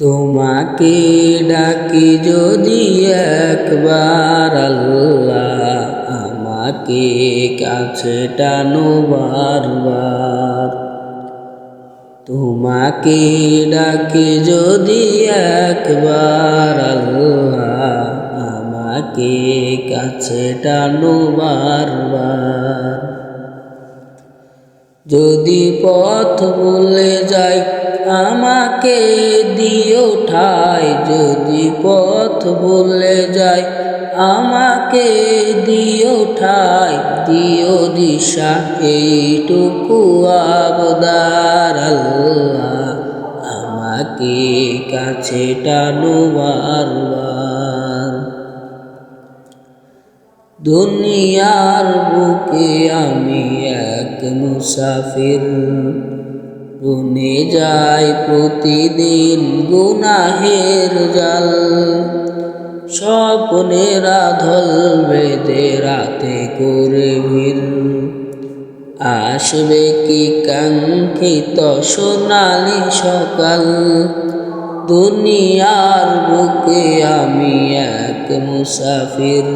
তোমাকে ডাকি যদি একবার আল্লাহ, আমাকে কাছে টানো বারবার। তোমাকে ডাকি যদি একবার আল্লাহ, আমাকে কাছে টানো বারবার। যদি পথ ভুলে যাই আমাকে দিও ঠাই, যদি পথ ভুলে যাই আমাকে দিও ঠাই, দিও দিশা এইটুকু আবদার আল্লাহ, আমাকে কাছে টানো বারবার। দুনিয়ার বুকে আমি এক মুসাফির, বনে যাই প্রতিদিন গুনাহের জাল। স্বপ্নের আধল বেঁধে রাতে করে ভিড়, আসবে কি কাঙ্ক্ষিত সোনালি সকাল। দুনিয়ার বুকে আমি এক মুসাফির,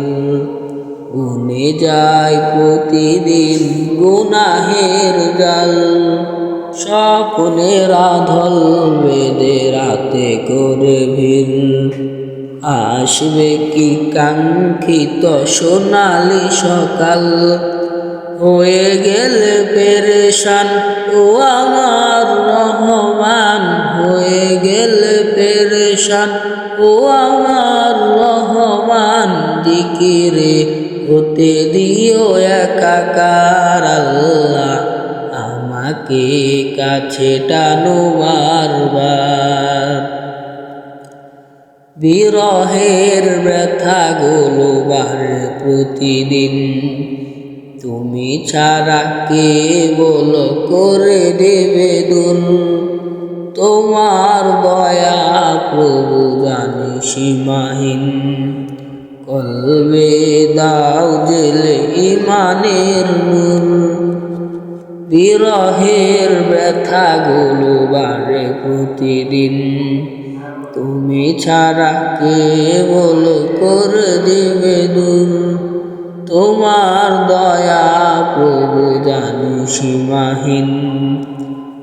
বনে যাই প্রতিদিন গুনাহের জাল। স্বপ্নের আধল বেঁধে রাতে করে ভিড়, আসবে কি কাঙ্ক্ষিত সোনালি সকাল। হয়ে গেলে পেরেশান ও আমার রহমান, হয়ে গেলে পেরেশান ও আমার রহমান। জিকিরে হতে দিও একাকার আল্লাহ, আমাকে কাছে টানো বারবার। বিরহের ব্যথাগুলো বাড়ে প্রতিদিন, তুমি ছাড়া কে বলো করে দেবে দূর। তোমার দয়া প্রভু জানি সীমাহীন, কলবে দাও জেলে ইমানের নূর। বিরহের ব্যথাগুলো বাড়ে প্রতিদিন, তুমি ছাড়া কে বলো করে দেবে দূর। তোমার দয়া প্রভু জানি সীমাহীন,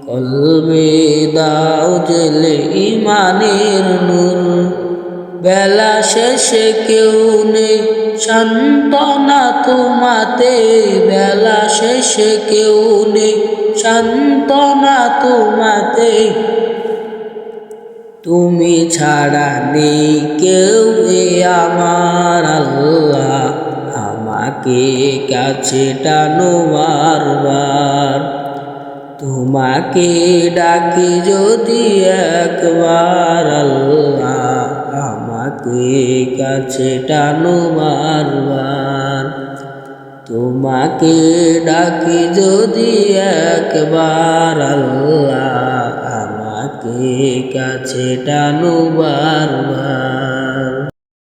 কলবে দাও জেলে ইমানের নূর। বেলা শেষে কেউ নেই সান্ত্বনা তোমাতে, বেলা শেষে কেউ নেই সান্ত্বনা তোমাতে। তুমি ছাড়া নেই কেউ এ আমার আল্লাহ, আমাকে কাছে টানো বারবার। তোমাকে ডাকি যদি একবার আল্লাহ, আমাকে কাছে টানো বারবার। তোমাকে ডাকি যদি একবার আল্লাহ, আমাকে কাছে টানো বারবার।